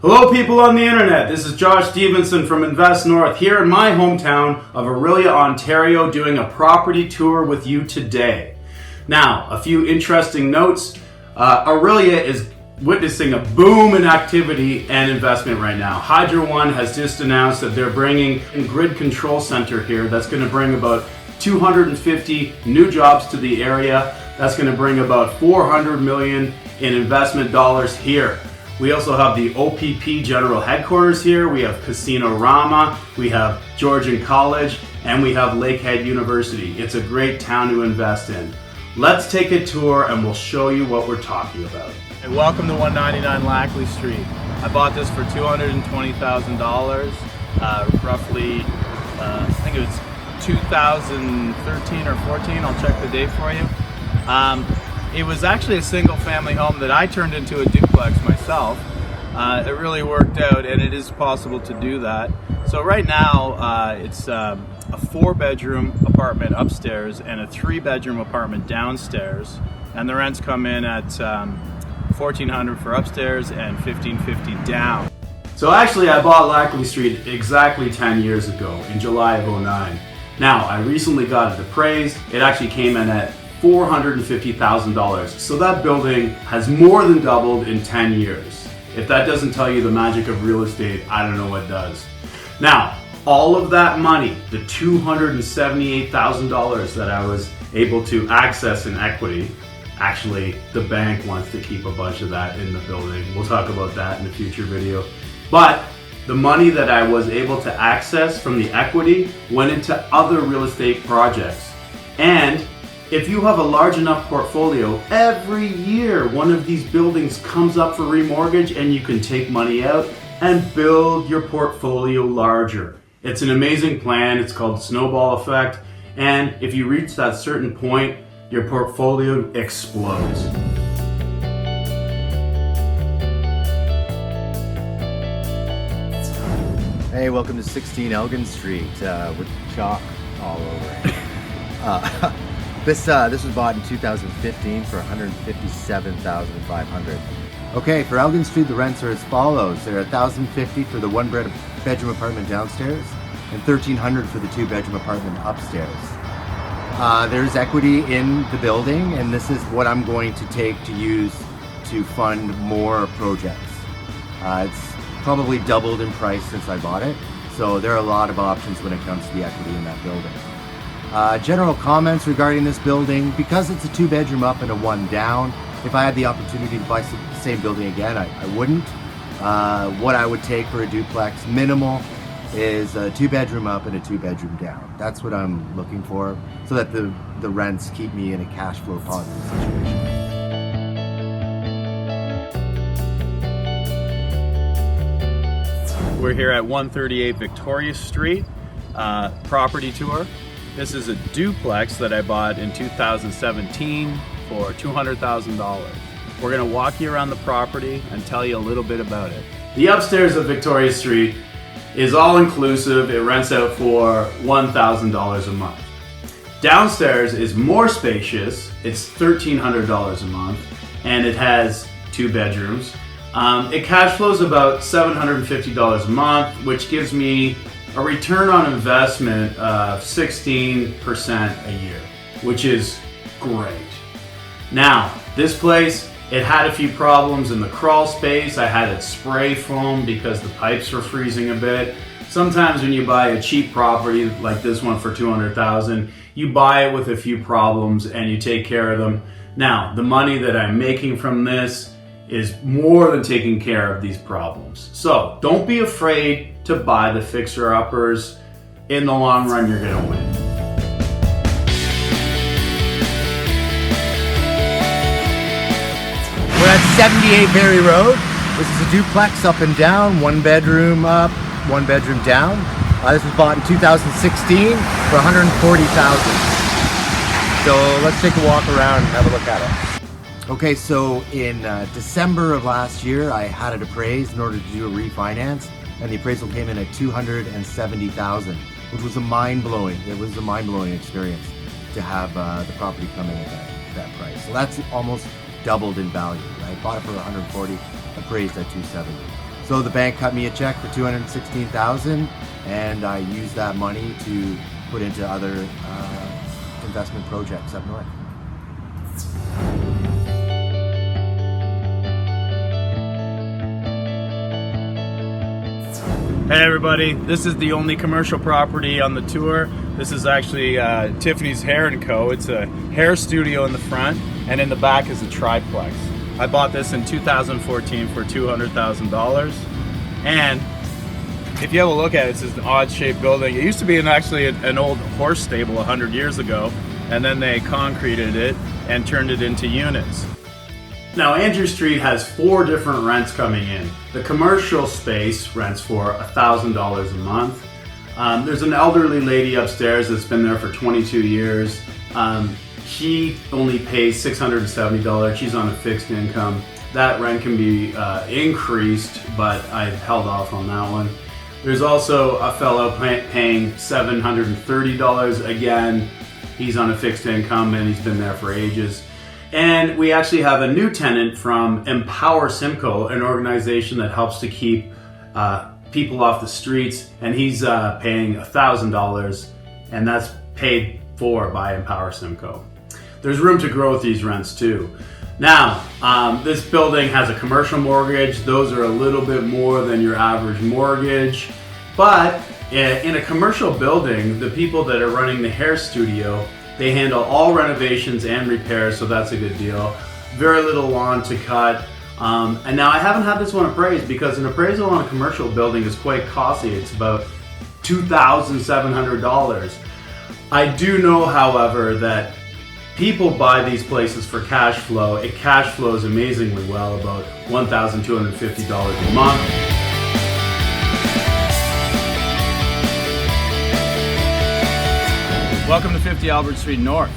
Hello people on the internet, this is Josh Stevenson from Invest North here in my hometown of Orillia, Ontario, doing a property tour with you today. Now, a few interesting notes. Orillia is witnessing a boom in activity and investment right now. Hydro One has just announced that they're bringing a grid control center here that's going to bring about 250 new jobs to the area. That's going to bring about $400 million in investment dollars here. We also have the OPP General Headquarters here. We have Casino Rama, we have Georgian College, and we have Lakehead University. It's a great town to invest in. Let's take a tour and we'll show you what we're talking about. Hey, welcome to 199 Lackley Street. I bought this for $220,000, roughly, I think it was 2013 or 14. I'll check the date for you. It was actually a single family home that I turned into a duplex myself. It really worked out, and it is possible to do that. So right now it's a 4-bedroom apartment upstairs and a 3-bedroom apartment downstairs, and the rents come in at $1,400 for upstairs and $1,550 down. So actually I bought Lackley Street exactly 10 years ago in July of 09. Now I recently got it appraised. It actually came in at $450,000. So that building has more than doubled in 10 years. If that doesn't tell you the magic of real estate, I don't know what does. Now, all of that money, the $278,000 that I was able to access in equity, actually the bank wants to keep a bunch of that in the building. We'll talk about that in a future video. But the money that I was able to access from the equity went into other real estate projects. And if you have a large enough portfolio, every year one of these buildings comes up for remortgage and you can take money out and build your portfolio larger. It's an amazing plan. It's called the snowball effect. And if you reach that certain point, your portfolio explodes. Hey, welcome to 16 Elgin Street with chalk all over it. This was bought in 2015 for $157,500. Okay, for Elgin Street, the rents are as follows. They're $1,050 for the 1-bedroom apartment downstairs and $1,300 for the 2-bedroom apartment upstairs. There's equity in the building, and this is what I'm going to take to use to fund more projects. It's probably doubled in price since I bought it, so there are a lot of options when it comes to the equity in that building. General comments regarding this building: because it's a 2-bedroom up and a 1 down, if I had the opportunity to buy the same building again, I wouldn't. What I would take for a duplex minimal is a 2-bedroom up and a 2-bedroom down. That's what I'm looking for, so that the rents keep me in a cash flow positive situation. We're here at 138 Victoria Street, property tour. This is a duplex that I bought in 2017 for $200,000. We're going to walk you around the property and tell you a little bit about it. The upstairs of Victoria Street is all inclusive. It rents out for $1,000 a month. Downstairs is more spacious. It's $1,300 a month, and it has 2 bedrooms. It cash flows about $750 a month, which gives me a return on investment of 16% a year, which is great. Now, this place, it had a few problems in the crawl space. I had it spray foam because the pipes were freezing a bit. Sometimes when you buy a cheap property like this one for $200,000, you buy it with a few problems and you take care of them. Now, the money that I'm making from this is more than taking care of these problems. So don't be afraid to buy the fixer-uppers. In the long run, you're gonna win. We're at 78 Berry Road. This is a duplex up and down, 1-bedroom up, 1-bedroom down. This was bought in 2016 for $140,000. So let's take a walk around and have a look at it. Okay, so in December of last year, I had it appraised in order to do a refinance, and the appraisal came in at $270,000, which was a mind-blowing. It was a mind-blowing experience to have the property come in at that price. So that's almost doubled in value. I bought it for $140,000, appraised at $270,000. So the bank cut me a check for $216,000, and I used that money to put into other investment projects up north. Hey everybody, this is the only commercial property on the tour. This is actually Tiffany's Hair & Co. It's a hair studio in the front, and in the back is a triplex. I bought this in 2014 for $200,000, and if you have a look at it, it's an odd shaped building. It used to be actually an old horse stable 100 years ago, and then they concreted it and turned it into units. Now, Andrew Street has 4 different rents coming in. The commercial space rents for $1,000 a month. There's an elderly lady upstairs that's been there for 22 years. She only pays $670. She's on a fixed income. That rent can be increased, but I held off on that one. There's also a fellow paying $730. Again, he's on a fixed income and he's been there for ages. And we actually have a new tenant from Empower Simcoe, an organization that helps to keep people off the streets, and he's paying $1,000, and that's paid for by Empower Simcoe. There's room to grow with these rents too. Now, this building has a commercial mortgage. Those are a little bit more than your average mortgage, but in a commercial building, the people that are running the hair studio, they handle all renovations and repairs, so that's a good deal. Very little lawn to cut. And now I haven't had this one appraised because an appraisal on a commercial building is quite costly. It's about $2,700. I do know, however, that people buy these places for cash flow. It cash flows amazingly well, about $1,250 a month. Welcome to 50 Albert Street North.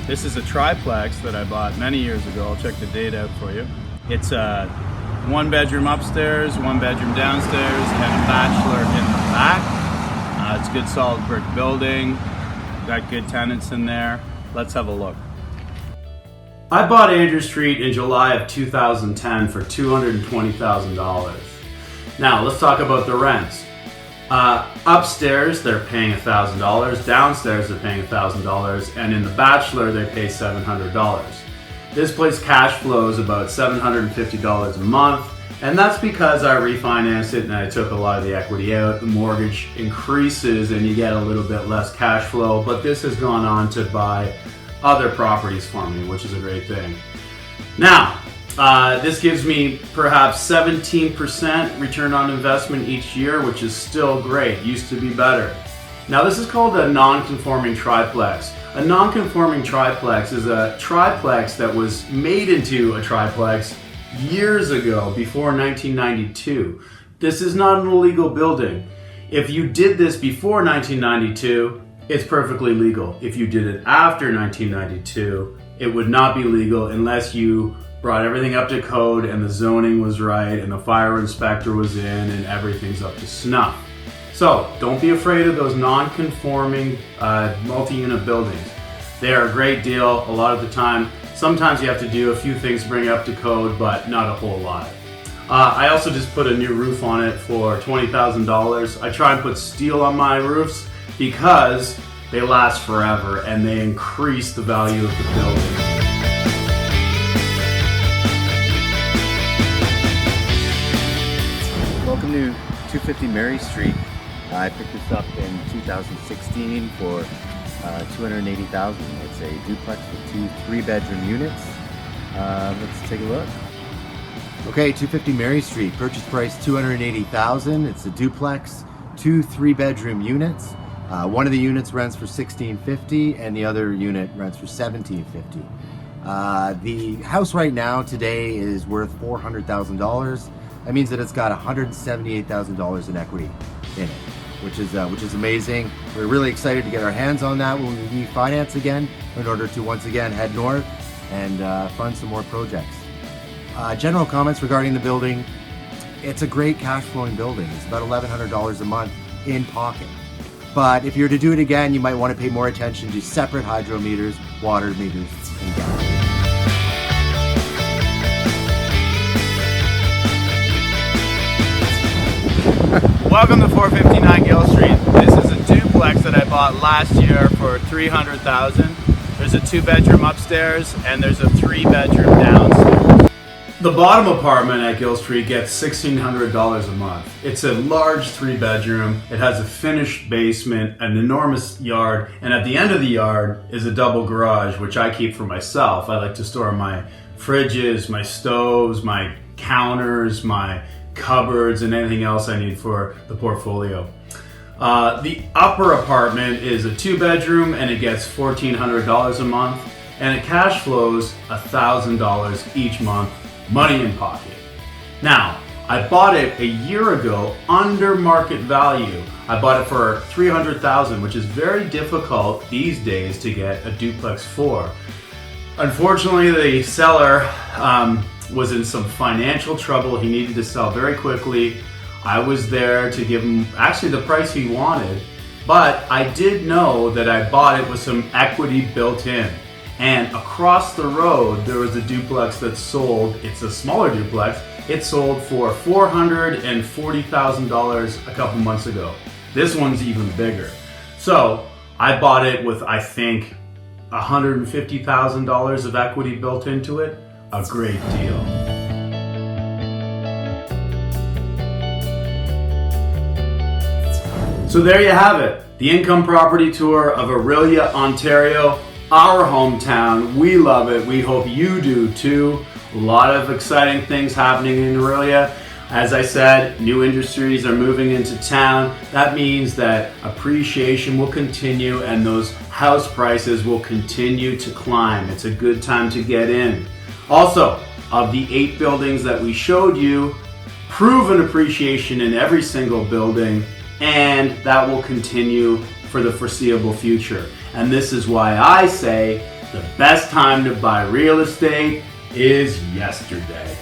This is a triplex that I bought many years ago. I'll check the date out for you. It's a 1-bedroom upstairs, 1-bedroom downstairs, and a bachelor in the back. It's a good solid brick building. Got good tenants in there. Let's have a look. I bought Andrew Street in July of 2010 for $220,000. Now let's talk about the rents. Upstairs they're paying $1,000, downstairs they're paying $1,000, and in the bachelor they pay $700. This place cash flows about $750 a month, and that's because I refinanced it and I took a lot of the equity out. The mortgage increases and you get a little bit less cash flow, but this has gone on to buy other properties for me, which is a great thing. Now, this gives me perhaps 17% return on investment each year, which is still great. Used to be better. Now, this is called a non-conforming triplex. A non-conforming triplex is a triplex that was made into a triplex years ago, before 1992. This is not an illegal building. If you did this before 1992, it's perfectly legal. If you did it after 1992, it would not be legal unless you brought everything up to code and the zoning was right and the fire inspector was in and everything's up to snuff. So don't be afraid of those non-conforming multi-unit buildings. They are a great deal a lot of the time. Sometimes you have to do a few things to bring it up to code, but not a whole lot. I also just put a new roof on it for $20,000. I try and put steel on my roofs because they last forever and they increase the value of the building. Welcome to 250 Mary Street. I picked this up in 2016 for $280,000. It's a duplex with 2 3-bedroom units. Let's take a look. Okay, 250 Mary Street. Purchase price $280,000. It's a duplex, 2 3-bedroom units. One of the units rents for $1,650 and the other unit rents for $1,750. The house right now today is worth $400,000. That means that it's got $178,000 in equity in it, which is amazing. We're really excited to get our hands on that when we refinance again in order to once again head north and fund some more projects. General comments regarding the building. It's a great cash flowing building. It's about $1,100 a month in pocket. But if you're to do it again, you might want to pay more attention to separate hydro meters, water meters, and gas. Welcome to 459 Gill Street. This is a duplex that I bought last year for $300,000. There's a 2-bedroom upstairs and there's a 3-bedroom downstairs. The bottom apartment at Gill Street gets $1,600 a month. It's a large 3-bedroom. It has a finished basement, an enormous yard, and at the end of the yard is a double garage, which I keep for myself. I like to store my fridges, my stoves, my counters, my cupboards, and anything else I need for the portfolio. The upper apartment is a 2-bedroom and it gets $1,400 a month, and it cash flows $1,000 each month, money in pocket. Now, I bought it a year ago under market value. I bought it for $300,000, which is very difficult these days to get a duplex for. Unfortunately, the seller was in some financial trouble. He needed to sell very quickly. I was there to give him actually the price he wanted, but I did know that I bought it with some equity built in. And across the road, there was a duplex that sold. It's a smaller duplex. It sold for $440,000 a couple months ago. This one's even bigger. So I bought it with, I think, $150,000 of equity built into it. A great deal. So there you have it. The income property tour of Orillia, Ontario. Our hometown. We love it. We hope you do too. A lot of exciting things happening in Orillia. As I said, new industries are moving into town. That means that appreciation will continue and those house prices will continue to climb. It's a good time to get in. Also, of the 8 buildings that we showed you, proven appreciation in every single building, and that will continue for the foreseeable future. And this is why I say the best time to buy real estate is yesterday.